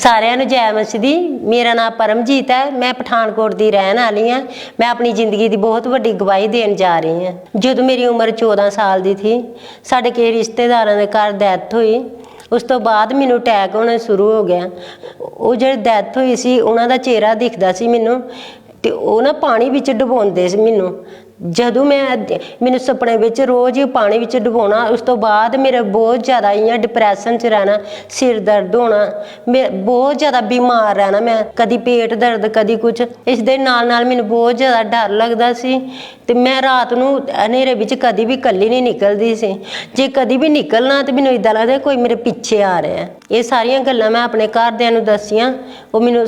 ਸਾਰਿਆਂ ਨੂੰ ਜੈ ਮਸੀਹ ਦੀ। ਮੇਰਾ ਨਾਮ ਪਰਮਜੀਤ ਹੈ। ਮੈਂ ਪਠਾਨਕੋਟ ਦੀ ਰਹਿਣ ਵਾਲੀ ਹਾਂ। ਮੈਂ ਆਪਣੀ ਜ਼ਿੰਦਗੀ ਦੀ ਬਹੁਤ ਵੱਡੀ ਗਵਾਹੀ ਦੇਣ ਜਾ ਰਹੀ ਹਾਂ। ਜਦੋਂ ਮੇਰੀ ਉਮਰ 14 ਸਾਲ ਦੀ ਸੀ, ਸਾਡੇ ਕਿਸੇ ਰਿਸ਼ਤੇਦਾਰਾਂ ਦੇ ਘਰ ਡੈਥ ਹੋਈ। ਉਸ ਤੋਂ ਬਾਅਦ ਮੈਨੂੰ ਅਟੈਕ ਹੋਣਾ ਸ਼ੁਰੂ ਹੋ ਗਿਆ। ਉਹ ਜਿਹੜੀ ਡੈਥ ਹੋਈ ਸੀ, ਉਹਨਾਂ ਦਾ ਚਿਹਰਾ ਦਿਖਦਾ ਸੀ ਮੈਨੂੰ, ਤੇ ਉਹ ਨਾ ਪਾਣੀ ਵਿੱਚ ਡੁਬੋਂਦੇ ਸੀ ਮੈਨੂੰ। ਜਦੋਂ ਮੈਨੂੰ ਸੁਪਨੇ ਵਿੱਚ ਰੋਜ਼ ਪਾਣੀ ਵਿੱਚ ਡੁਬੋਣਾ। ਉਸ ਤੋਂ ਬਾਅਦ ਮੇਰਾ ਬਹੁਤ ਜ਼ਿਆਦਾ ਇਆਂ ਡਿਪਰੈਸ਼ਨ 'ਚ ਰਹਿਣਾ, ਸਿਰ ਦਰਦ ਹੋਣਾ, ਮੈਂ ਬਹੁਤ ਜ਼ਿਆਦਾ ਬਿਮਾਰ ਰਹਿਣਾ। ਮੈਂ ਕਦੀ ਪੇਟ ਦਰਦ, ਕਦੀ ਕੁਛ। ਇਸ ਦੇ ਨਾਲ ਮੈਨੂੰ ਬਹੁਤ ਜ਼ਿਆਦਾ ਡਰ ਲੱਗਦਾ ਸੀ, ਤੇ ਮੈਂ ਰਾਤ ਨੂੰ ਹਨੇਰੇ ਵਿੱਚ ਕਦੀ ਵੀ ਇਕੱਲੀ ਨਹੀਂ ਨਿਕਲਦੀ ਸੀ। ਜੇ ਕਦੀ ਵੀ ਨਿਕਲਣਾ ਤੇ ਮੈਨੂੰ ਇੱਦਾਂ ਲੱਗਦਾ ਕੋਈ ਮੇਰੇ ਪਿੱਛੇ ਆ ਰਿਹਾ। ਇਹ ਸਾਰੀਆਂ ਗੱਲਾਂ ਮੈਂ ਆਪਣੇ ਘਰਦਿਆਂ ਨੂੰ ਦੱਸੀਆਂ। ਉਹ ਮੈਨੂੰ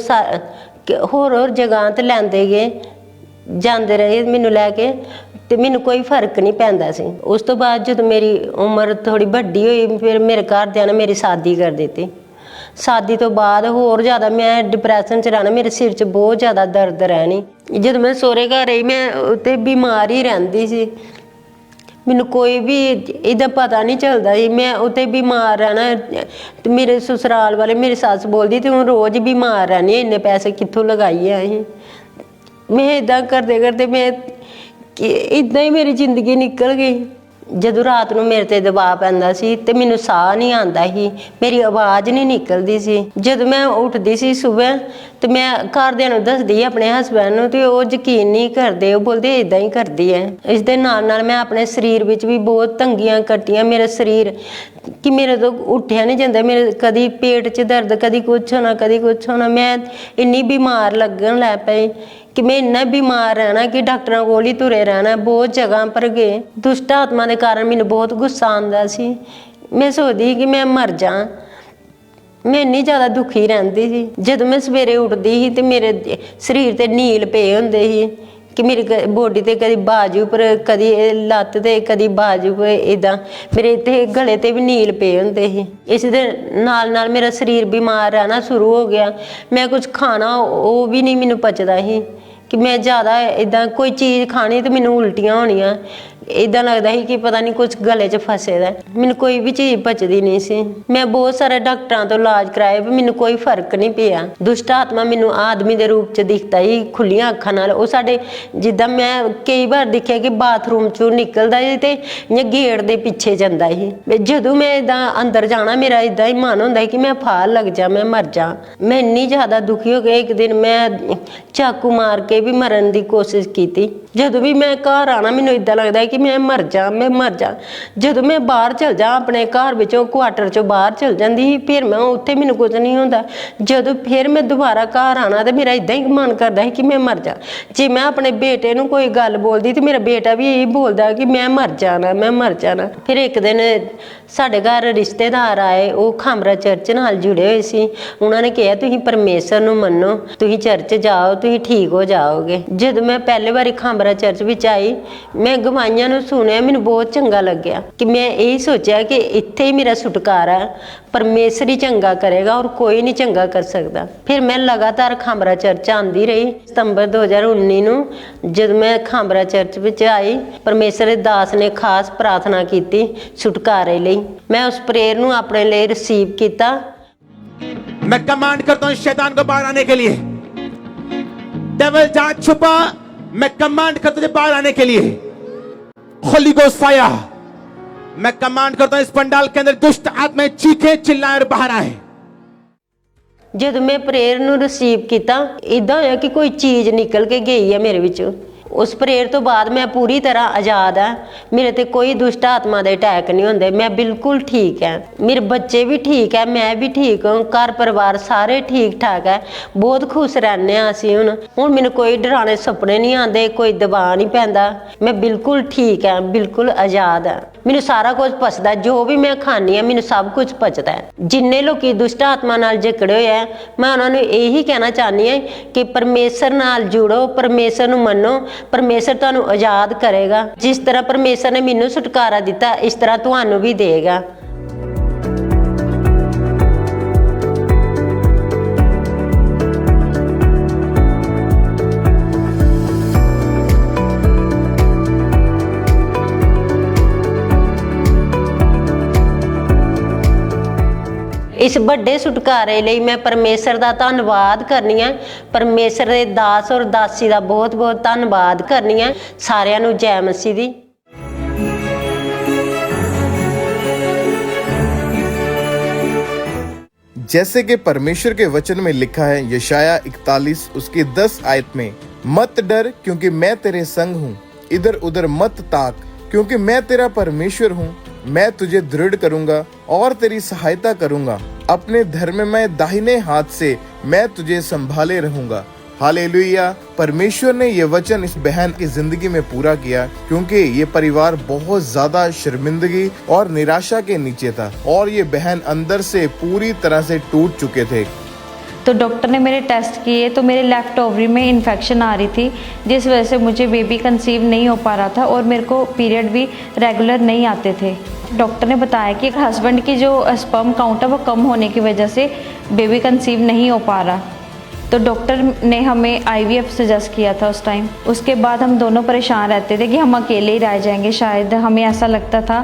ਹੋਰ ਜਗ੍ਹਾ 'ਤੇ ਲੈਂਦੇ ਗਏ, ਜਾਂਦੇ ਰਹੇ ਮੈਨੂੰ ਲੈ ਕੇ, ਤੇ ਮੈਨੂੰ ਕੋਈ ਫਰਕ ਨਹੀਂ ਪੈਂਦਾ ਸੀ। ਉਸ ਤੋਂ ਬਾਅਦ ਜਦੋਂ ਮੇਰੀ ਉਮਰ ਥੋੜੀ ਵੱਡੀ ਹੋਈ, ਫਿਰ ਮੇਰੇ ਘਰਦਿਆਂ ਨੇ ਮੇਰੀ ਸ਼ਾਦੀ ਕਰ ਦਿੱਤੀ। ਸ਼ਾਦੀ ਤੋਂ ਬਾਅਦ ਹੋਰ ਜ਼ਿਆਦਾ ਮੈਂ ਡਿਪਰੈਸ਼ਨ 'ਚ ਰਹਿਣਾ, ਮੇਰੇ ਸਿਰ 'ਚ ਬਹੁਤ ਜ਼ਿਆਦਾ ਦਰਦ ਰਹਿਣੀ। ਜਦੋਂ ਮੈਂ ਸਹੁਰੇ ਘਰ ਰਹੀ, ਮੈਂ ਉੱਥੇ ਬਿਮਾਰ ਹੀ ਰਹਿੰਦੀ ਸੀ। ਮੈਨੂੰ ਕੋਈ ਵੀ ਇਹਦਾ ਪਤਾ ਨਹੀਂ ਚੱਲਦਾ ਸੀ। ਮੈਂ ਉੱਥੇ ਬਿਮਾਰ ਰਹਿਣਾ, ਤੇ ਮੇਰੇ ਸਸੁਰਾਲ ਵਾਲੇ, ਮੇਰੀ ਸੱਸ ਬੋਲਦੀ ਤੂੰ ਰੋਜ਼ ਬਿਮਾਰ ਰਹਿੰਦੀ, ਇੰਨੇ ਪੈਸੇ ਕਿੱਥੋਂ ਲਗਾਈ ਆ ਅਸੀਂ। ਮੈਂ ਇੱਦਾਂ ਕਰਦੇ ਮੈਂ ਇੱਦਾਂ ਹੀ ਮੇਰੀ ਜ਼ਿੰਦਗੀ ਨਿਕਲ ਗਈ। ਜਦੋਂ ਰਾਤ ਨੂੰ ਮੇਰੇ 'ਤੇ ਦਬਾਅ ਪੈਂਦਾ ਸੀ ਤੇ ਮੈਨੂੰ ਸਾਹ ਨਹੀਂ ਆਉਂਦਾ ਸੀ, ਮੇਰੀ ਆਵਾਜ਼ ਨਹੀਂ ਨਿਕਲਦੀ ਸੀ। ਜਦੋਂ ਮੈਂ ਉੱਠਦੀ ਸੀ ਸੁਬਹ, ਤੇ ਮੈਂ ਘਰਦਿਆਂ ਨੂੰ ਦੱਸਦੀ ਆਪਣੇ ਹਸਬੈਂਡ ਨੂੰ, ਤੇ ਉਹ ਯਕੀਨ ਨਹੀਂ ਕਰਦੇ। ਉਹ ਬੋਲਦੇ ਇੱਦਾਂ ਹੀ ਕਰਦੀ ਹੈ। ਇਸ ਦੇ ਨਾਲ ਮੈਂ ਆਪਣੇ ਸਰੀਰ ਵਿੱਚ ਵੀ ਬਹੁਤ ਤੰਗੀਆਂ ਕੱਟੀਆਂ। ਮੇਰਾ ਸਰੀਰ ਕਿ ਮੇਰੇ ਤੋਂ ਉੱਠਿਆ ਨਹੀਂ ਜਾਂਦਾ। ਮੇਰੇ ਕਦੀ ਪੇਟ 'ਚ ਦਰਦ, ਕਦੀ ਕੁਛ ਹੋਣਾ, ਕਦੀ ਕੁਛ ਹੋਣਾ। ਮੈਂ ਇੰਨੀ ਬਿਮਾਰ ਲੱਗਣ ਲੱਗ ਪਈ ਕਿ ਮੈਂ ਇੰਨਾ ਬਿਮਾਰ ਰਹਿਣਾ ਕਿ ਡਾਕਟਰਾਂ ਕੋਲ ਹੀ ਤੁਰੇ ਰਹਿਣਾ। ਬਹੁਤ ਜਗ੍ਹਾ ਪਰ ਗਏ। ਦੁਸ਼ਟ ਆਤਮਾ ਦੇ ਕਾਰਨ ਮੈਨੂੰ ਬਹੁਤ ਗੁੱਸਾ ਆਉਂਦਾ ਸੀ। ਮੈਂ ਸੋਚਦੀ ਕਿ ਮੈਂ ਮਰ ਜਾ। ਮੈਂ ਇੰਨੀ ਜ਼ਿਆਦਾ ਦੁਖੀ ਰਹਿੰਦੀ ਸੀ। ਜਦੋਂ ਮੈਂ ਸਵੇਰੇ ਉੱਠਦੀ ਸੀ ਤੇ ਮੇਰੇ ਸਰੀਰ ਤੇ ਨੀਲ ਪਏ ਹੁੰਦੇ ਸੀ, ਕਿ ਮੇਰੀ ਬੋਡੀ ਤੇ ਕਦੀ ਬਾਜੂ ਪਰ, ਕਦੀ ਲੱਤ ਤੇ, ਕਦੀ ਬਾਜੂ ਪਰ, ਇੱਦਾਂ ਮੇਰੇ ਇੱਥੇ ਗਲੇ ਤੇ ਵੀ ਨੀਲ ਪਏ ਹੁੰਦੇ ਸੀ। ਇਸ ਦੇ ਨਾਲ ਮੇਰਾ ਸਰੀਰ ਬਿਮਾਰ ਰਹਿਣਾ ਸ਼ੁਰੂ ਹੋ ਗਿਆ। ਮੈਂ ਕੁਝ ਖਾਣਾ ਉਹ ਵੀ ਨਹੀਂ ਮੈਨੂੰ ਪਚਦਾ ਸੀ, ਕਿ ਮੈਂ ਜ਼ਿਆਦਾ ਇੱਦਾਂ ਕੋਈ ਚੀਜ਼ ਖਾਣੀ ਤੇ ਮੈਨੂੰ ਉਲਟੀਆਂ ਹੋਣੀਆਂ। ਇੱਦਾਂ ਲੱਗਦਾ ਸੀ ਕਿ ਪਤਾ ਨਹੀਂ ਕੁਝ ਗਲੇ 'ਚ ਫਸੇ ਦਾ। ਮੈਨੂੰ ਕੋਈ ਵੀ ਚੀਜ਼ ਪਚਦੀ ਨਹੀਂ ਸੀ। ਮੈਂ ਬਹੁਤ ਸਾਰੇ ਡਾਕਟਰਾਂ ਤੋਂ ਇਲਾਜ ਕਰਾਇਆ, ਪਰ ਮੈਨੂੰ ਕੋਈ ਫਰਕ ਨਹੀਂ ਪਿਆ। ਦੁਸ਼ਟ ਆਤਮਾ ਮੈਨੂੰ ਆਦਮੀ ਦੇ ਰੂਪ 'ਚ ਦਿਖਦਾ ਸੀ, ਖੁੱਲੀਆਂ ਅੱਖਾਂ ਨਾਲ। ਉਹ ਸਾਡੇ ਜਿੱਦਾਂ ਮੈਂ ਕਈ ਵਾਰ ਦੇਖਿਆ ਕਿ ਬਾਥਰੂਮ 'ਚੋਂ ਨਿਕਲਦਾ ਸੀ ਤੇ ਜਾਂ ਗੇਟ ਦੇ ਪਿੱਛੇ ਜਾਂਦਾ ਸੀ। ਜਦੋਂ ਮੈਂ ਇੱਦਾਂ ਅੰਦਰ ਜਾਣਾ, ਮੇਰਾ ਇੱਦਾਂ ਹੀ ਮਨ ਹੁੰਦਾ ਸੀ ਕਿ ਮੈਂ ਫਾਲ ਲੱਗ ਜਾ, ਮੈਂ ਮਰ ਜਾ। ਮੈਂ ਇੰਨੀ ਜ਼ਿਆਦਾ ਦੁਖੀ ਹੋ ਗਈ। ਇੱਕ ਦਿਨ ਮੈਂ ਚਾਕੂ ਮਾਰ ਕੇ ਵੀ ਮਰਨ ਦੀ ਕੋਸ਼ਿਸ਼ ਕੀਤੀ। ਜਦੋਂ ਵੀ ਮੈਂ ਘਰ ਆਣਾ, ਮੈਨੂੰ ਇੱਦਾਂ ਲੱਗਦਾ ਕਿ ਮੈਂ ਮਰ ਜਾ, ਮੈਂ ਮਰ ਜਾ। ਜਦੋਂ ਮੈਂ ਬਾਹਰ ਚਲ ਜਾ, ਆਪਣੇ ਘਰ ਵਿੱਚੋਂ ਕੁਆਟਰ 'ਚੋਂ ਬਾਹਰ ਚਲ ਜਾਂਦੀ ਸੀ, ਫਿਰ ਮੈਂ ਉੱਥੇ ਮੈਨੂੰ ਕੁਝ ਨਹੀਂ ਹੁੰਦਾ। ਜਦੋਂ ਫਿਰ ਮੈਂ ਦੁਬਾਰਾ ਘਰ ਆਣਾ, ਤੇ ਮੇਰਾ ਇੱਦਾਂ ਹੀ ਮਨ ਕਰਦਾ ਸੀ ਕਿ ਮੈਂ ਮਰ ਜਾ। ਜੇ ਮੈਂ ਆਪਣੇ ਬੇਟੇ ਨੂੰ ਕੋਈ ਗੱਲ ਬੋਲਦੀ, ਤੇ ਮੇਰਾ ਬੇਟਾ ਵੀ ਇਹੀ ਬੋਲਦਾ ਕਿ ਮੈਂ ਮਰ ਜਾਣਾ, ਮੈਂ ਮਰ ਜਾਣਾ। ਫਿਰ ਇੱਕ ਦਿਨ ਸਾਡੇ ਘਰ ਰਿਸ਼ਤੇਦਾਰ ਆਏ, ਉਹ ਖਾਮਰਾ ਚਰਚ ਨਾਲ ਜੁੜੇ ਹੋਏ ਸੀ। ਉਹਨਾਂ ਨੇ ਕਿਹਾ ਤੁਸੀਂ ਪਰਮੇਸ਼ਰ ਨੂੰ ਮੰਨੋ, ਤੁਸੀਂ ਚਰਚ ਜਾਓ, ਤੁਸੀਂ ਠੀਕ ਹੋ ਜਾਓਗੇ। ਜਦੋਂ ਮੈਂ ਪਹਿਲੀ ਵਾਰੀ ਖਾਮਰਾ ਚਰਚ ਵਿੱਚ ਆਈ, ਮੈਂ ਗਵਾਹੀਆਂ ਨੂੰ ਸੁਣਿਆ, ਮੈਨੂੰ ਬਹੁਤ ਚੰਗਾ ਲੱਗਿਆ। ਕਿ ਮੈਂ ਇਹ ਸੋਚਿਆ ਕਿ ਇੱਥੇ ਹੀ ਮੇਰਾ ਛੁਟਕਾਰਾ, ਪਰਮੇਸ਼ਰ ਹੀ ਚੰਗਾ ਕਰੇਗਾ, ਔਰ ਕੋਈ ਨਹੀਂ ਚੰਗਾ ਕਰ ਸਕਦਾ। ਫਿਰ ਮੈਂ ਲਗਾਤਾਰ ਖਾਮਰਾ ਚਰਚ ਆਉਂਦੀ ਰਹੀ। ਸਤੰਬਰ 2019 ਨੂੰ ਜਦੋਂ ਮੈਂ ਖਾਮਰਾ ਚਰਚ ਵਿੱਚ ਆਈ, ਪਰਮੇਸ਼ਰ ਦੇ ਦਾਸ ਨੇ ਖਾਸ ਪ੍ਰਾਰਥਨਾ ਕੀਤੀ ਛੁਟਕਾਰੇ ਲਈ। ਮੈਂ ਉਸ ਪ੍ਰੇਅਰ ਨੂੰ ਆਪਣੇ ਲਈ ਰਿਸੀਵ ਕੀਤਾ। मैं कमांड करता हूं शैतान को बाहर आने के लिए। डेविल जहां छुपा, मैं कमांड करता हूं बाहर आने के लिए। होली गोस्ट फायर, मैं कमांड करता हूं इस पंडाल के अंदर दुष्ट आत्माएं चीखे, चिल्लाएं और बाहर आए। ਜਦੋਂ ਮੈਂ ਪ੍ਰੇਅਰ ਨੂੰ ਰਿਸੀਵ ਕੀਤਾ, ਇਦਾਂ ਹੋਇਆ ਕਿ ਕੋਈ ਚੀਜ਼ ਨਿਕਲ ਕੇ ਗਈ ਹੈ ਮੇਰੇ ਵਿੱਚੋਂ। ਉਸ ਪ੍ਰੇਅਰ ਤੋਂ ਬਾਅਦ ਮੈਂ ਪੂਰੀ ਤਰ੍ਹਾਂ ਆਜ਼ਾਦ ਹਾਂ। ਮੇਰੇ ਤੇ ਕੋਈ ਦੁਸ਼ਟ ਆਤਮਾ ਦੇ ਅਟੈਕ ਨਹੀਂ ਹੁੰਦੇ। ਮੈਂ ਬਿਲਕੁਲ ਠੀਕ ਹੈ। ਮੇਰੇ ਬੱਚੇ ਵੀ ਠੀਕ ਹੈ, ਮੈਂ ਵੀ ਠੀਕ ਹਾਂ, ਘਰ ਪਰਿਵਾਰ ਸਾਰੇ ਠੀਕ ਠਾਕ ਹੈ। ਬਹੁਤ ਖੁਸ਼ ਰਹਿੰਦੇ ਹਾਂ ਅਸੀਂ। ਹੁਣ ਮੈਨੂੰ ਕੋਈ ਡਰਾਣੇ ਸੁਪਨੇ ਨਹੀਂ ਆਉਂਦੇ, ਕੋਈ ਦਬਾਅ ਨਹੀਂ ਪੈਂਦਾ। ਮੈਂ ਬਿਲਕੁਲ ਠੀਕ ਹਾਂ, ਬਿਲਕੁਲ ਆਜ਼ਾਦ ਹਾਂ। ਮੈਨੂੰ ਸਾਰਾ ਕੁਝ ਪਚਦਾ, ਜੋ ਵੀ ਮੈਂ ਖਾਂਦੀ ਹਾਂ ਮੈਨੂੰ ਸਭ ਕੁਝ ਪਚਦਾ ਹੈ। ਜਿੰਨੇ ਲੋਕੀ ਦੁਸ਼ਟ ਆਤਮਾ ਨਾਲ ਜਕੜੇ ਹੋਏ ਆ, ਮੈਂ ਉਹਨਾਂ ਨੂੰ ਇਹੀ ਕਹਿਣਾ ਚਾਹੁੰਦੀ ਹਾਂ ਕਿ ਪਰਮੇਸ਼ਰ ਨਾਲ ਜੁੜੋ, ਪਰਮੇਸ਼ਰ ਨੂੰ ਮੰਨੋ। ਪਰਮੇਸ਼ਰ ਤੁਹਾਨੂੰ ਆਜ਼ਾਦ ਕਰੇਗਾ। ਜਿਸ ਤਰ੍ਹਾਂ ਪਰਮੇਸ਼ਰ ਨੇ ਮੈਨੂੰ ਛੁਟਕਾਰਾ ਦਿੱਤਾ, ਇਸ ਤਰ੍ਹਾਂ ਤੁਹਾਨੂੰ ਵੀ ਦੇਗਾ। ਇਸ ਵੱਡੇ ਛੁਟਕਾਰੇ ਲਈ ਮੈਂ ਪਰਮੇਸ਼ਰ ਦਾ ਧੰਨਵਾਦ ਕਰਨੀ ਆ। ਪਰਮੇਸ਼ਰ ਦੇ ਦਾਸ ਔਰ ਦਾਸੀ ਦਾ ਬਹੁਤ ਬਹੁਤ ਧੰਨਵਾਦ ਕਰਨੀ ਆ। ਸਾਰਿਆਂ ਨੂੰ ਜੈ ਮਸੀਹ ਦੀ। जैसे कि परमेश्वर के वचन में लिखा है यशाया 41 उसकी 10 आयत में, मत डर क्योंकि मैं तेरे संग हूँ, इधर उधर मत ताक क्योंकि मैं तेरा परमेश्वर हूँ, मैं तुझे दृढ़ करूंगा और तेरी सहायता करूंगा, अपने धर्ममय दाहिने हाथ से मैं तुझे संभाले रहूंगा। हालेलुया। परमेश्वर ने ये वचन इस बहन की जिंदगी में पूरा किया क्योंकि ये परिवार बहुत ज्यादा शर्मिंदगी और निराशा के नीचे था और ये बहन अंदर से पूरी तरह से टूट चुके थे। तो डॉक्टर ने मेरे टेस्ट किए तो मेरे लेफ्ट ओवरी में इन्फेक्शन आ रही थी, जिस वजह से मुझे बेबी कंसीव नहीं हो पा रहा था और मेरे को पीरियड भी रेगुलर नहीं आते थे। डॉक्टर ने बताया कि हस्बैंड की जो स्पर्म काउंट है वो कम होने की वजह से बेबी कंसीव नहीं हो पा रहा। तो डॉक्टर ने हमें IVF सजेस्ट किया था उस टाइम। उसके बाद हम दोनों परेशान रहते थे कि हम अकेले ही रह जाएंगे, शायद हमें ऐसा लगता था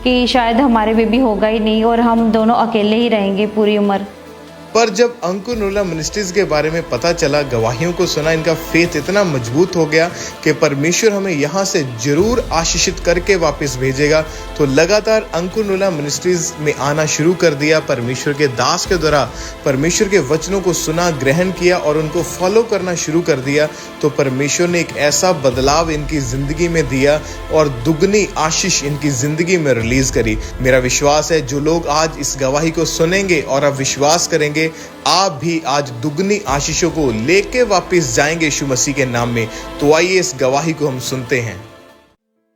कि शायद हमारे बेबी होगा ही नहीं और हम दोनों अकेले ही रहेंगे पूरी उम्र। पर जब अंकुर नूला मिनिस्ट्रीज के बारे में पता चला, गवाहियों को सुना, इनका फेथ इतना मजबूत हो गया कि परमेश्वर हमें यहाँ से जरूर आशीषित करके वापस भेजेगा। तो लगातार अंकुर नूला मिनिस्ट्रीज में आना शुरू कर दिया। परमेश्वर के दास के द्वारा परमेश्वर के वचनों को सुना, ग्रहण किया और उनको फॉलो करना शुरू कर दिया। तो परमेश्वर ने एक ऐसा बदलाव इनकी जिंदगी में दिया और दुगनी आशीष इनकी जिंदगी में रिलीज करी। मेरा विश्वास है जो लोग आज इस गवाही को सुनेंगे और अब विश्वास करेंगे, आप भी आज दुगनी आशीषों को लेके वापस जाएंगे यीशु मसीह के नाम में। तो आइए इस गवाही को हम सुनते हैं।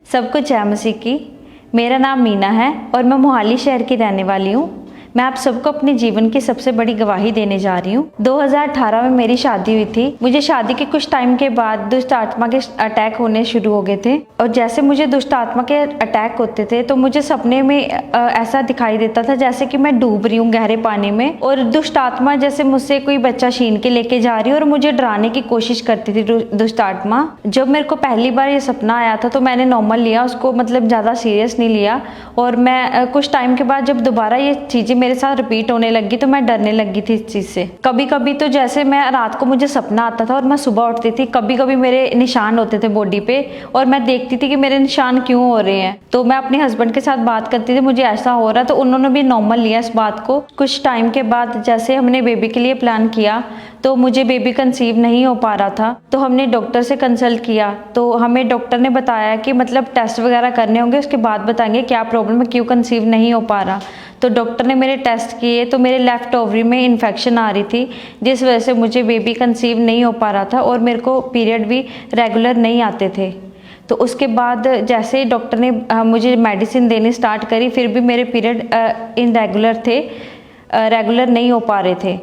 सबको जय मसीह की। मेरा नाम मीना है और मैं मोहाली शहर की रहने वाली हूँ। मैं आप सबको अपने जीवन की सबसे बड़ी गवाही देने जा रही हूँ। 2018 में मेरी शादी हुई थी। मुझे शादी के कुछ टाइम के बाद दुष्ट आत्मा के अटैक होने शुरू हो गए थे और जैसे मुझे दुष्ट आत्मा के अटैक होते थे तो मुझे सपने में ऐसा दिखाई देता था जैसे कि मैं डूब रही हूँ गहरे पानी में और दुष्ट आत्मा जैसे मुझसे कोई बच्चा छीन के लेके जा रही है और मुझे डराने की कोशिश करती थी दुष्ट आत्मा। जब मेरे को पहली बार ये सपना आया था तो मैंने नॉर्मल लिया उसको, मतलब ज़्यादा सीरियस नहीं लिया। और मैं कुछ टाइम के बाद जब दोबारा ये चीज़ें मेरे साथ रिपीट होने लगी तो मैं डरने लगी थी इस चीज़ से। कभी कभी तो जैसे मैं रात को मुझे सपना आता था और मैं सुबह उठती थी, कभी कभी मेरे निशान होते थे बॉडी पे और मैं देखती थी कि मेरे निशान क्यों हो रहे हैं। तो मैं अपने हस्बैंड के साथ बात करती थी मुझे ऐसा हो रहा, तो उन्होंने भी नॉर्मल लिया इस बात को। कुछ टाइम के बाद जैसे हमने बेबी के लिए प्लान किया तो मुझे बेबी कंसीव नहीं हो पा रहा था, तो हमने डॉक्टर से कंसल्ट किया। तो हमें डॉक्टर ने बताया कि मतलब टेस्ट वगैरह करने होंगे, उसके बाद बताएंगे क्या प्रॉब्लम है, क्यों कंसीव नहीं हो पा रहा। तो डॉक्टर ने मेरे टेस्ट किए तो मेरे लेफ्ट ओवरी में इन्फेक्शन आ रही थी, जिस वजह से मुझे बेबी कंसीव नहीं हो पा रहा था और मेरे को पीरियड भी रेगुलर नहीं आते थे। तो उसके बाद जैसे डॉक्टर ने मुझे मेडिसिन देनी स्टार्ट करी, फिर भी मेरे पीरियड इनरेगुलर थे, रेगुलर नहीं हो पा रहे थे।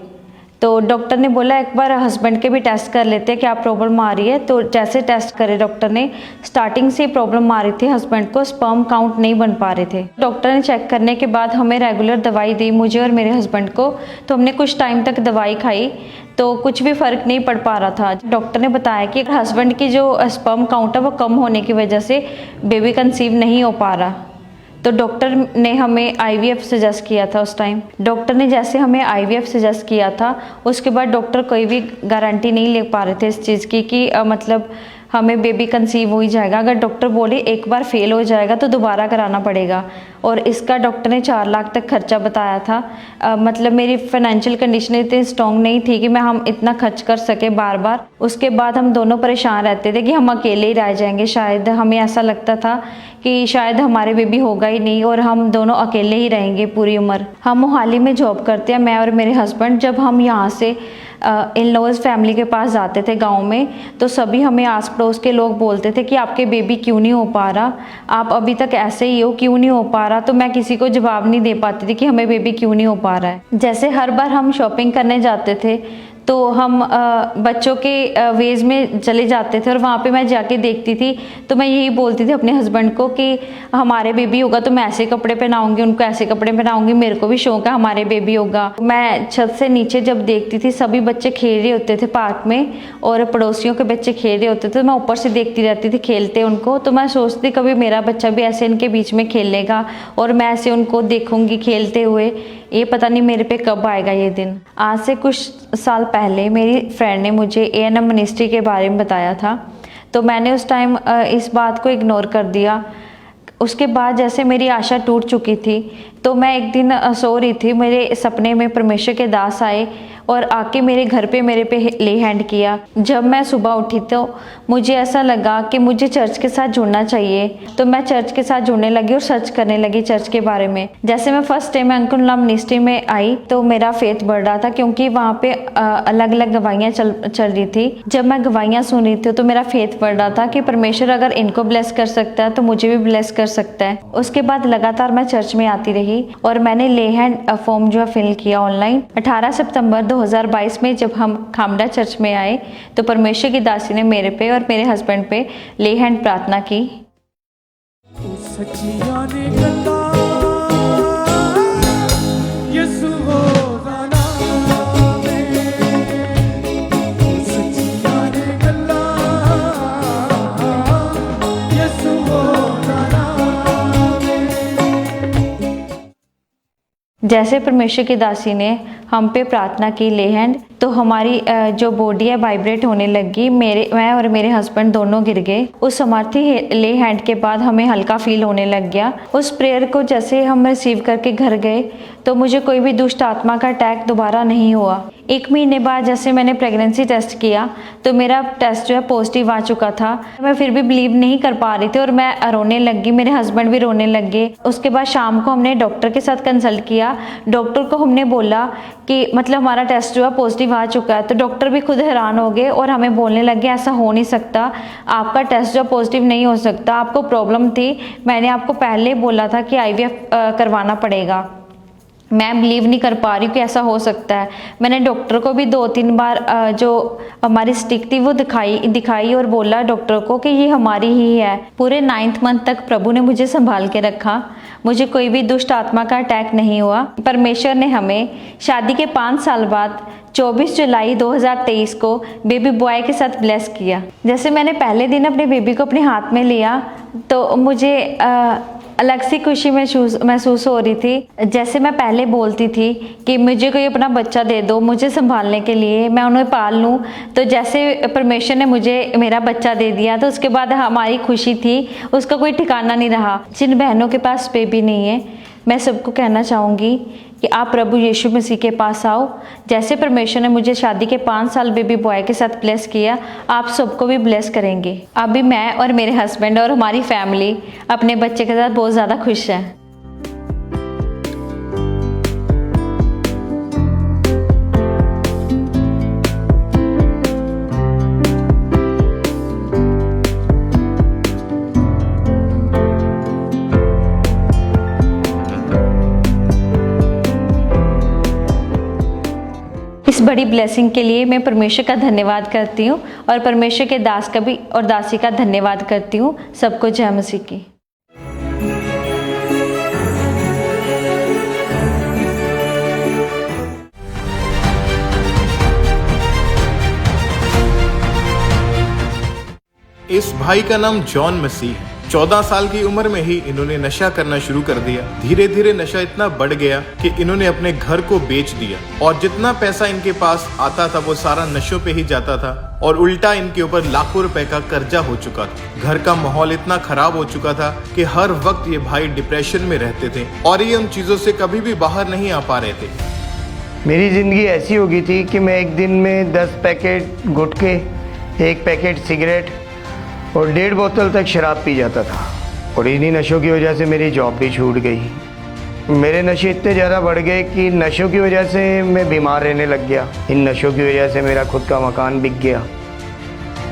तो डॉक्टर ने बोला एक बार हस्बैंड के भी टेस्ट कर लेते हैं क्या प्रॉब्लम आ रही है। तो जैसे टेस्ट करे डॉक्टर ने, स्टार्टिंग से प्रॉब्लम आ रही थी, हस्बैंड को स्पर्म काउंट नहीं बन पा रहे थे। डॉक्टर ने चेक करने के बाद हमें रेगुलर दवाई दी, मुझे और मेरे हस्बैंड को। तो हमने कुछ टाइम तक दवाई खाई तो कुछ भी फ़र्क नहीं पड़ पा रहा था। डॉक्टर ने बताया कि हस्बैंड की जो स्पर्म काउंट है वो कम होने की वजह से बेबी कंसीव नहीं हो पा रहा। तो डॉक्टर ने हमें IVF सजेस्ट किया था उस टाइम। डॉक्टर ने जैसे हमें IVF सजेस्ट किया था उसके बाद डॉक्टर कोई भी गारंटी नहीं ले पा रहे थे इस चीज़ की कि मतलब हमें बेबी कंसीव हो ही जाएगा। अगर डॉक्टर बोले एक बार फेल हो जाएगा तो दोबारा कराना पड़ेगा, और इसका डॉक्टर ने 4 लाख तक खर्चा बताया था। मतलब मेरी फाइनेंशियल कंडीशन इतनी स्ट्रॉन्ग नहीं थी कि मैं हम इतना खर्च कर सके बार बार। उसके बाद हम दोनों परेशान रहते थे कि हम अकेले ही रह जाएंगे, शायद हमें ऐसा लगता था कि शायद हमारे बेबी होगा ही नहीं और हम दोनों अकेले ही रहेंगे पूरी उम्र। हम मोहाली में जॉब करते हैं, मैं और मेरे हस्बैंड। जब हम यहाँ से इन लॉज फैमिली के पास जाते थे गांव में, तो सभी हमें आस पड़ोस के लोग बोलते थे कि आपके बेबी क्यों नहीं हो पा रहा, आप अभी तक ऐसे ही हो, क्यों नहीं हो पा रहा। तो मैं किसी को जवाब नहीं दे पाती थी कि हमें बेबी क्यों नहीं हो पा रहा है। जैसे हर बार हम शॉपिंग करने जाते थे तो हम बच्चों के वेज में चले जाते थे और वहाँ पे मैं जाके देखती थी तो मैं यही बोलती थी अपने हस्बैंड को कि हमारे बेबी होगा तो मैं ऐसे कपड़े पहनाऊंगी, उनको ऐसे कपड़े पहनाऊंगी, मेरे को भी शौक है हमारे बेबी होगा। मैं छत से नीचे जब देखती थी सभी बच्चे खेल रहे होते थे पार्क में और पड़ोसियों के बच्चे खेल रहे होते थे, तो मैं ऊपर से देखती रहती थी खेलते उनको। तो मैं सोचती कभी मेरा बच्चा भी ऐसे इनके बीच में खेलेगा और मैं ऐसे उनको देखूंगी खेलते हुए। ये पता नहीं मेरे पे कब आएगा ये दिन। आज से कुछ साल पहले मेरी फ्रेंड ने मुझे एएनएम मिनिस्ट्री के बारे में बताया था, तो मैंने उस टाइम इस बात को इग्नोर कर दिया। उसके बाद जैसे मेरी आशा टूट चुकी थी, तो मैं एक दिन सो रही थी, मेरे सपने में परमेश्वर के दास आए और आके मेरे घर पे मेरे पे ले हैंड किया। जब मैं सुबह उठी तो मुझे ऐसा लगा कि मुझे चर्च के साथ जुड़ना चाहिए, तो मैं चर्च के साथ जुड़ने लगी और सर्च करने लगी चर्च के बारे में। जैसे मैं फर्स्ट टाइम अंकुरनुला मिनिस्ट्री में आई तो मेरा फेथ बढ़ रहा था, क्योंकि वहाँ पे अलग अलग गवाहियाँ चल रही थी। जब मैं गवाहियाँ सुन रही थी तो मेरा फेथ बढ़ रहा था कि परमेश्वर अगर इनको ब्लेस कर सकता है तो मुझे भी ब्लेस कर सकता है। उसके बाद लगातार मैं चर्च में आती रही और मैंने ले हैंड फॉर्म जो है फिल किया ऑनलाइन। 18 सितंबर 2022 में जब हम खामड़ा चर्च में आए तो परमेश्वर की दासी ने मेरे पे और मेरे हस्बैंड पे ले हैंड प्रार्थना की। सच्चियां ने गल्ला यसु हो जाना वे, सच्चियां ने गल्ला यसु हो जाना वे। जैसे परमेश्वर की दासी ने हम पे प्रार्थना की ले हैंड, तो हमारी जो बॉडी है वाइब्रेट होने लगी। मैं और मेरे हस्बैंड दोनों गिर गए। उस समर्थी ले हैंड के बाद हमें हल्का फील होने लग गया। उस प्रेयर को जैसे हम रिसीव करके घर गए तो मुझे कोई भी दुष्ट आत्मा का अटैक दोबारा नहीं हुआ। 1 महीने बाद जैसे मैंने प्रेगनेंसी टेस्ट किया तो मेरा टेस्ट जो है पॉजिटिव आ चुका था। मैं फिर भी बिलीव नहीं कर पा रही थी और मैं रोने लगी, मेरे हस्बैंड भी रोने लग गए। उसके बाद शाम को हमने डॉक्टर के साथ कंसल्ट किया। डॉक्टर को हमने बोला कि मतलब हमारा टेस्ट जो है पॉजिटिव आ चुका है, तो डॉक्टर भी खुद हैरान हो गए और हमें बोलने लगे ऐसा हो नहीं सकता, आपका टेस्ट जो पॉजिटिव नहीं हो सकता, आपको प्रॉब्लम थी, मैंने आपको पहले बोला था कि आईवीएफ करवाना पड़ेगा। मैं बिलीव नहीं कर पा रही हूँ कि ऐसा हो सकता है। मैंने डॉक्टर को भी 2-3 बार जो हमारी स्टिक थी वो दिखाई और बोला डॉक्टर को कि ये हमारी ही है। पूरे 9th मंथ तक प्रभु ने मुझे संभाल के रखा, मुझे कोई भी दुष्ट आत्मा का अटैक नहीं हुआ। परमेश्वर ने हमें शादी के 5 साल बाद 24 जुलाई 2023 को बेबी बॉय के साथ ब्लेस किया। जैसे मैंने पहले दिन अपने बेबी को अपने हाथ में लिया तो मुझे अलग सी खुशी महसूस हो रही थी। जैसे मैं पहले बोलती थी कि मुझे कोई अपना बच्चा दे दो मुझे संभालने के लिए, मैं उन्हें पाल लूँ, तो जैसे परमेश्वर ने मुझे मेरा बच्चा दे दिया तो उसके बाद हमारी खुशी थी उसका कोई ठिकाना नहीं रहा। जिन बहनों के पास बेबी नहीं है, मैं सबको कहना चाहूँगी कि आप प्रभु यीशु मसीह के पास आओ। जैसे परमेश्वर ने मुझे शादी के 5 साल बेबी बॉय के साथ ब्लेस किया, आप सबको भी ब्लेस करेंगे। अभी मैं और मेरे हस्बैंड और हमारी फैमिली अपने बच्चे के साथ बहुत ज़्यादा खुश है। इस बड़ी ब्लेसिंग के लिए मैं परमेश्वर का धन्यवाद करती हूँ और परमेश्वर के दास का भी और दासी का धन्यवाद करती हूँ। सबको जय मसीह की। इस भाई का नाम जॉन मसीह है। 14 साल की उम्र में ही इन्होंने नशा करना शुरू कर दिया। धीरे धीरे नशा इतना बढ़ गया कि इन्होंने अपने घर को बेच दिया और जितना पैसा इनके पास आता था वो सारा नशों पे ही जाता था और उल्टा इनके ऊपर लाखों रुपए का कर्जा हो चुका था। घर का माहौल इतना खराब हो चुका था कि हर वक्त ये भाई डिप्रेशन में रहते थे और ये उन चीजों से कभी भी बाहर नहीं आ पा रहे थे। मेरी ज़िंदगी ऐसी हो गई थी कि मैं एक दिन में 10 पैकेट गुटखे, 1 पैकेट सिगरेट और 1.5 बोतल तक शराब पी जाता था और इन्हीं नशों की वजह से मेरी जॉब भी छूट गई। मेरे नशे इतने ज़्यादा बढ़ गए कि नशों की वजह से मैं बीमार रहने लग गया। इन नशों की वजह से मेरा खुद का मकान बिक गया।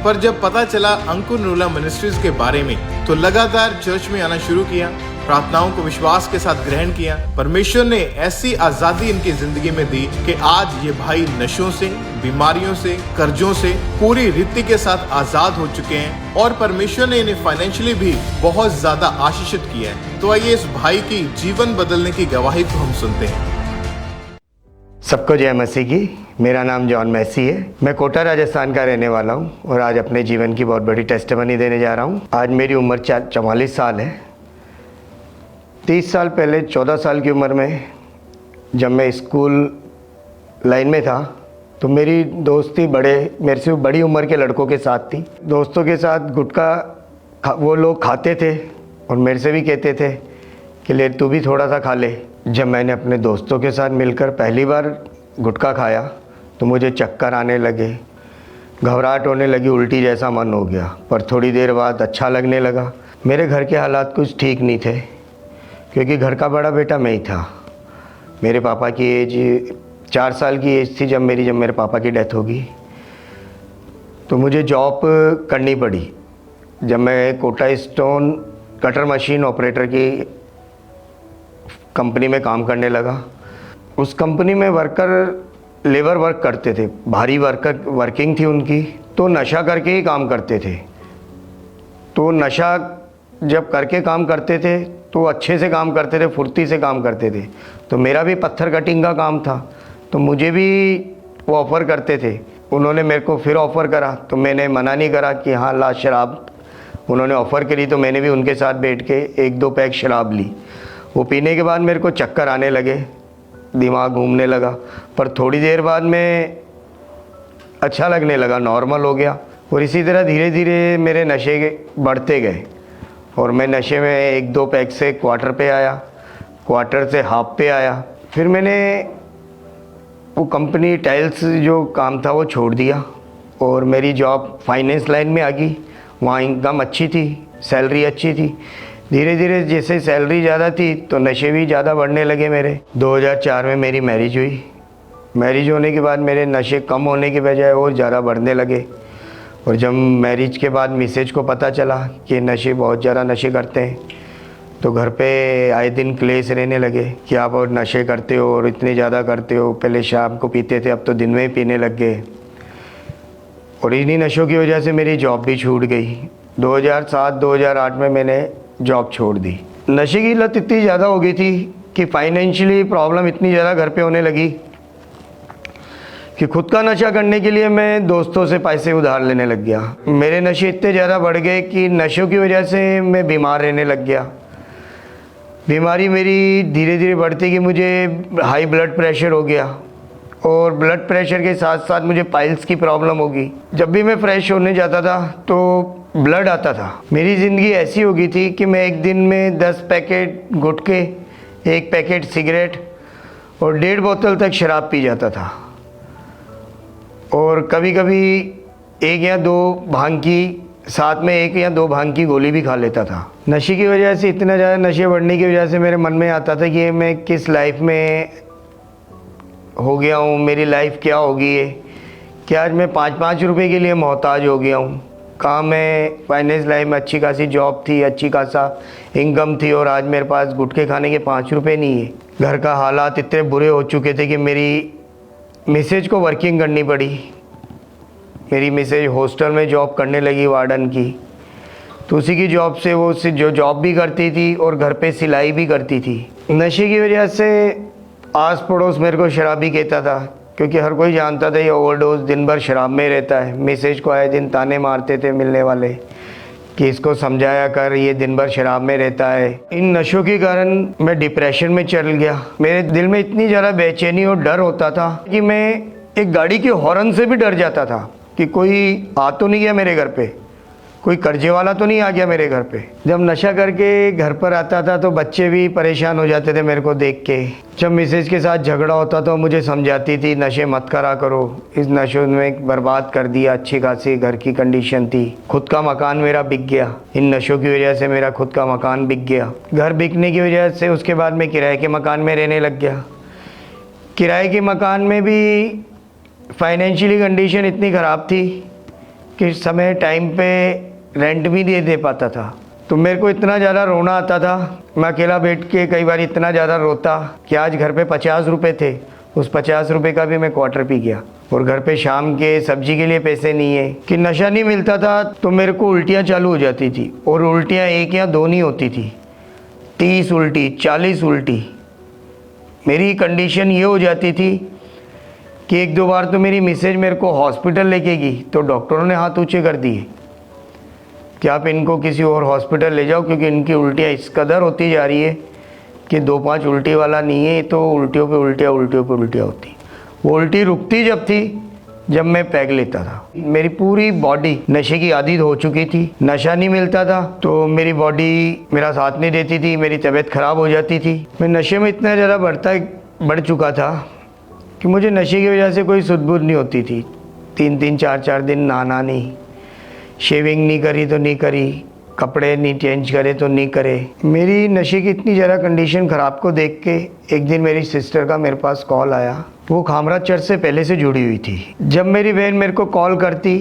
पर जब पता चला अंकुरनुला मिनिस्ट्रीज के बारे में तो लगातार चर्च में आना शुरू किया, प्रार्थनाओं को विश्वास के साथ ग्रहण किया। परमेश्वर ने ऐसी आजादी इनकी जिंदगी में दी कि आज ये भाई नशों से, बीमारियों से, कर्जों से पूरी रीति के साथ आजाद हो चुके हैं और परमेश्वर ने इन्हें फाइनेंशियली भी बहुत ज्यादा आशीषित किया है। तो आइए इस भाई की जीवन बदलने की गवाही को हम सुनते हैं। सबको जय मसीह की। मेरा नाम जॉन मैसी है। मैं कोटा राजस्थान का रहने वाला हूँ और आज अपने जीवन की बहुत बड़ी टेस्टिमनी देने जा रहा हूँ। आज मेरी उम्र 44 साल है। 30 साल पहले 14 साल की उम्र में जब मैं स्कूल लाइन में था तो मेरी दोस्ती मेरे से बड़ी उम्र के लड़कों के साथ थी। दोस्तों के साथ गुटखा वो लोग खाते थे और मेरे से भी कहते थे कि ले तू भी थोड़ा सा खा ले। जब मैंने अपने दोस्तों के साथ मिलकर पहली बार गुटखा खाया तो मुझे चक्कर आने लगे, घबराहट होने लगी, उल्टी जैसा मन हो गया। पर थोड़ी देर बाद अच्छा लगने लगा। मेरे घर के हालात कुछ ठीक नहीं थे क्योंकि घर का बड़ा बेटा मैं ही था। मेरे पापा की एज 4 साल की एज थी जब मेरे पापा की डेथ होगी। तो मुझे जॉब करनी पड़ी। जब मैं Kota stone cutter machine operator की कंपनी में काम करने लगा, उस कंपनी में लेबर वर्क करते थे, भारी वर्किंग थी उनकी, तो नशा करके ही काम करते थे। तो नशा जब करके काम करते थे तो अच्छे से काम करते थे, फुर्ती से काम करते थे। तो मेरा भी पत्थर कटिंग का काम था, तो मुझे भी वो ऑफ़र करते थे। उन्होंने मेरे को फिर ऑफ़र करा तो मैंने मना नहीं करा कि हाँ ला शराब। उन्होंने ऑफ़र करी तो मैंने भी उनके साथ बैठ के 1-2 पैक शराब ली। वो पीने के बाद मेरे को चक्कर आने लगे, दिमाग घूमने लगा, पर थोड़ी देर बाद में अच्छा लगने लगा, नॉर्मल हो गया। और इसी तरह धीरे धीरे मेरे नशे बढ़ते गए और मैं नशे में 1-2 पैक से क्वार्टर पे आया, क्वार्टर से हाफ पे आया। फिर मैंने वो कंपनी टाइल्स जो काम था वो छोड़ दिया और मेरी जॉब फाइनेंस लाइन में आ गई। वहाँ इनकम अच्छी थी, सैलरी अच्छी थी। धीरे धीरे जैसे सैलरी ज़्यादा थी तो नशे भी ज़्यादा बढ़ने लगे मेरे। 2004 में मेरी मैरिज हुई। मैरिज होने के बाद मेरे नशे कम होने के बजाय और ज़्यादा बढ़ने लगे। और जब मैरिज के बाद मिसेज को पता चला कि नशे बहुत ज़्यादा नशे करते हैं तो घर पे आए दिन क्लेश रहने लगे कि आप और नशे करते हो और इतने ज़्यादा करते हो। पहले शाम को पीते थे, अब तो दिन में ही पीने लग गए। और इन्हीं नशों की वजह से मेरी जॉब भी छूट गई। 2007-2008 में मैंने जॉब छोड़ दी। नशे की लत इतनी ज़्यादा हो गई थी कि फाइनेंशियली प्रॉब्लम इतनी ज़्यादा घर पे होने लगी कि खुद का नशा करने के लिए मैं दोस्तों से पैसे उधार लेने लग गया। मेरे नशे इतने ज़्यादा बढ़ गए कि नशों की वजह से मैं बीमार रहने लग गया। बीमारी मेरी धीरे धीरे बढ़ती कि मुझे हाई ब्लड प्रेशर हो गया और ब्लड प्रेशर के साथ साथ मुझे पाइल्स की प्रॉब्लम होगी। जब भी मैं फ्रेश होने जाता था तो ब्लड आता था। मेरी ज़िंदगी ऐसी हो गई थी कि मैं एक दिन में 10 पैकेट गुटखे, 1 पैकेट सिगरेट और 1.5 बोतल तक शराब पी जाता था। और कभी कभी 1 या 2 भांग की, साथ में 1 या 2 भांग की गोली भी खा लेता था। नशे की वजह से, इतना ज़्यादा नशे बढ़ने की वजह से मेरे मन में आता था कि मैं किस लाइफ में हो गया हूँ, मेरी लाइफ क्या होगी ये, कि आज मैं 5-5 रुपए के लिए मोहताज हो गया हूँ। कहाँ मैं फाइनेंस लाइन में अच्छी खासी जॉब थी, अच्छी खासा इनकम थी और आज मेरे पास गुटखे खाने के 5 रुपए नहीं है। घर का हालात इतने बुरे हो चुके थे कि मेरी मिसेज को वर्किंग करनी पड़ी। मेरी मिसेज हॉस्टल में जॉब करने लगी वार्डन की, तो उसी की जॉब से वो जो जॉब भी करती थी और घर पे सिलाई भी करती थी। नशे की वजह से आस पड़ोस मेरे को शराबी कहता था क्योंकि हर कोई जानता था ये ओवरडोज दिन भर शराब में रहता है। मिसेज को आए दिन ताने मारते थे मिलने वाले कि इसको समझाया कर, ये दिन भर शराब में रहता है। इन नशों के कारण मैं डिप्रेशन में चल गया। मेरे दिल में इतनी ज़्यादा बेचैनी और डर होता था कि मैं एक गाड़ी के हॉर्न से भी डर जाता था कि कोई आ तो नहीं गया मेरे घर पे, कोई कर्जे वाला तो नहीं आ गया मेरे घर पे। जब नशा करके घर पर आता था तो बच्चे भी परेशान हो जाते थे मेरे को देख के। जब मिसेज के साथ झगड़ा होता तो मुझे समझाती थी नशे मत करा करो, इस नशों में बर्बाद कर दिया। अच्छी खासी घर की कंडीशन थी, खुद का मकान मेरा बिक गया। इन नशों की वजह से मेरा खुद का मकान बिक गया। घर बिकने की वजह से उसके बाद मैं किराए के मकान में रहने लग गया। किराए के मकान में भी फाइनेंशियली कंडीशन इतनी ख़राब थी कि समय टाइम पे रेंट भी नहीं दे पाता था। तो मेरे को इतना ज़्यादा रोना आता था, मैं अकेला बैठ के कई बार इतना ज़्यादा रोता कि आज घर पे 50 रुपये थे, उस 50 रुपये का भी मैं क्वार्टर पी गया। और घर पे शाम के सब्जी के लिए पैसे नहीं है कि नशा नहीं मिलता था तो मेरे को उल्टियाँ चालू हो जाती थी। और उल्टियाँ 1 या 2 नहीं होती थी, 30 उल्टी, 40 उल्टी। मेरी कंडीशन ये हो जाती थी कि 1-2 बार तो मेरी मिसेज मेरे को हॉस्पिटल लेके गई तो डॉक्टरों ने हाथ ऊँचे कर दिए कि आप इनको किसी और हॉस्पिटल ले जाओ क्योंकि इनकी उल्टियाँ इस कदर होती जा रही है कि 2-5 उल्टी वाला नहीं है, तो उल्टियों पे उल्टियाँ होती। वो उल्टी रुकती जब थी जब मैं पैग लेता था। मेरी पूरी बॉडी नशे की आदी हो चुकी थी, नशा नहीं मिलता था तो मेरी बॉडी मेरा साथ नहीं देती थी, मेरी तबीयत ख़राब हो जाती थी। मैं नशे में इतना ज़्यादा बढ़ चुका था कि मुझे नशे की वजह से कोई सुध-बुध नहीं होती थी। 3-3 4-4 दिन नहाना नहीं, शेविंग नहीं करी तो नहीं करी, कपड़े नहीं चेंज करे तो नहीं करे। मेरी नशे की इतनी ज़्यादा कंडीशन ख़राब को देख के एक दिन मेरी सिस्टर का मेरे पास कॉल आया। वो खामराज चर्च से पहले से जुड़ी हुई थी। जब मेरी बहन मेरे को कॉल करती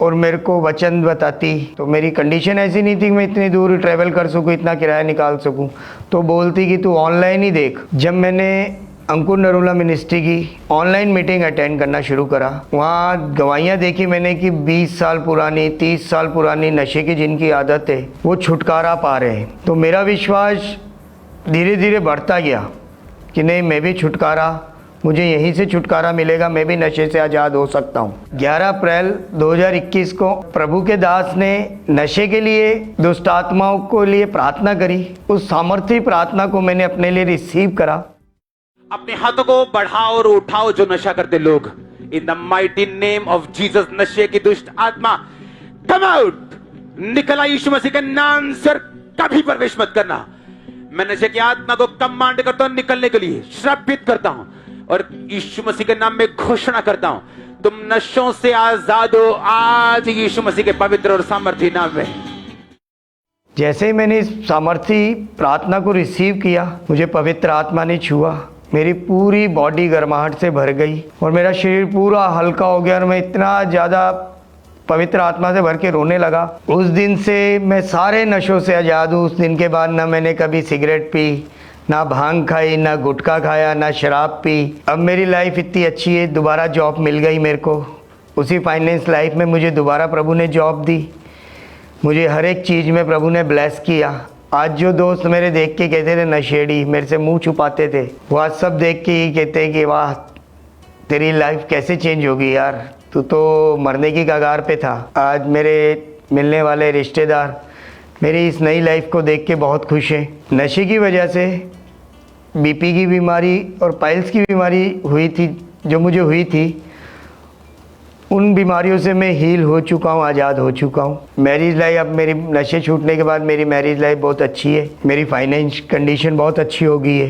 और मेरे को वचन बताती तो मेरी कंडीशन ऐसी नहीं थी कि मैं इतनी दूर ट्रैवल कर सकूँ, इतना किराया निकाल सकूँ, तो बोलती कि तू ऑनलाइन ही देख। जब मैंने अंकुर नरूला मिनिस्ट्री की ऑनलाइन मीटिंग अटेंड करना शुरू करा, वहाँ गवाहियाँ देखी मैंने कि 20 साल पुरानी 30 साल पुरानी नशे की जिनकी आदत है वो छुटकारा पा रहे हैं। तो मेरा विश्वास धीरे धीरे बढ़ता गया कि नहीं, मैं भी छुटकारा, मुझे यहीं से छुटकारा मिलेगा, मैं भी नशे से आज़ाद हो सकता हूँ। 11 अप्रैल 2021 को प्रभु के दास ने नशे के लिए, दुष्ट आत्माओं को लिए प्रार्थना करी। उस सामर्थ्य प्रार्थना को मैंने अपने लिए रिसीव करा। अपने हाथों को बढ़ाओ और उठाओ जो नशा करते लोग। In the mighty name of Jesus, नशे की दुष्ट आत्मा कम आउट, निकला यीशु मसीह के नाम से, कभी प्रवेश मत करना। मैं नशे की आत्मा को कमांड करता हूं निकलने के लिए, श्रापित करता हूं और यीशु मसीह के नाम में घोषणा करता हूं, तुम नशों से आजाद हो आज यीशु मसीह के पवित्र और सामर्थी नाम में। जैसे ही मैंने इस सामर्थी प्रार्थना को रिसीव किया, मुझे पवित्र आत्मा ने छुआ, मेरी पूरी बॉडी गर्माहट से भर गई और मेरा शरीर पूरा हल्का हो गया और मैं इतना ज़्यादा पवित्र आत्मा से भर के रोने लगा। उस दिन से मैं सारे नशों से आज़ाद हूँ। उस दिन के बाद ना मैंने कभी सिगरेट पी, ना भांग खाई, ना गुटखा खाया, ना शराब पी। अब मेरी लाइफ इतनी अच्छी है, दोबारा जॉब मिल गई मेरे को। उसी फाइनेंस लाइफ में मुझे दोबारा प्रभु ने जॉब दी, मुझे हर एक चीज़ में प्रभु ने ब्लेस किया। आज जो दोस्त मेरे देख के कहते थे नशेड़ी, मेरे से मुंह छुपाते थे, वो आज सब देख के ही कहते हैं कि वाह तेरी लाइफ कैसे चेंज होगी यार, तू तो मरने की कगार पे था। आज मेरे मिलने वाले रिश्तेदार मेरी इस नई लाइफ को देख के बहुत खुश हैं। नशे की वजह से बीपी की बीमारी और पाइल्स की बीमारी हुई थी, जो मुझे हुई थी, उन बीमारियों से मैं हील हो चुका हूँ, आज़ाद हो चुका हूँ। मैरिज लाइफ, अब मेरी नशे छूटने के बाद मेरी मैरिज लाइफ बहुत अच्छी है, मेरी फाइनेंस कंडीशन बहुत अच्छी हो गई है।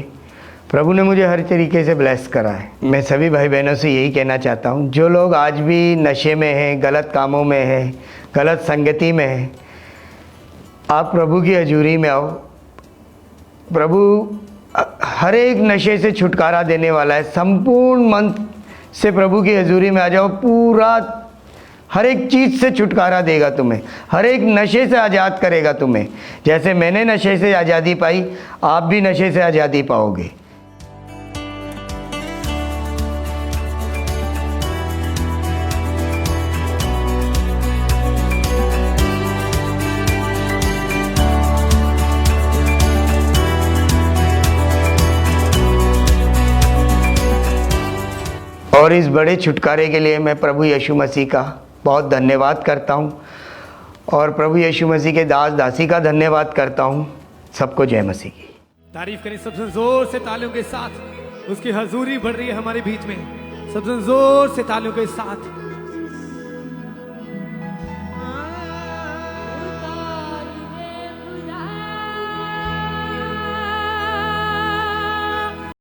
प्रभु ने मुझे हर तरीके से ब्लेस करा है। मैं सभी भाई बहनों से यही कहना चाहता हूँ, जो लोग आज भी नशे में हैं, गलत कामों में हैं, गलत संगति में हैं, आप प्रभु की हजूरी में आओ। प्रभु हर एक नशे से छुटकारा देने वाला है। संपूर्ण मन से प्रभु की हजूरी में आ जाओ, पूरा हर एक चीज़ से छुटकारा देगा तुम्हें, हर एक नशे से आज़ाद करेगा तुम्हें। जैसे मैंने नशे से आज़ादी पाई, आप भी नशे से आज़ादी पाओगे। और इस बड़े छुटकारे के लिए मैं प्रभु यीशु मसीह का बहुत धन्यवाद करता हूँ और प्रभु यीशु मसीह के दास दासी का धन्यवाद करता हूँ। सबको जय मसीह की। तारीफ करें सबसे जोर से तालियों के साथ। उसकी हजूरी बढ़ रही है हमारे बीच में। सबसे जोर से तालियों के साथ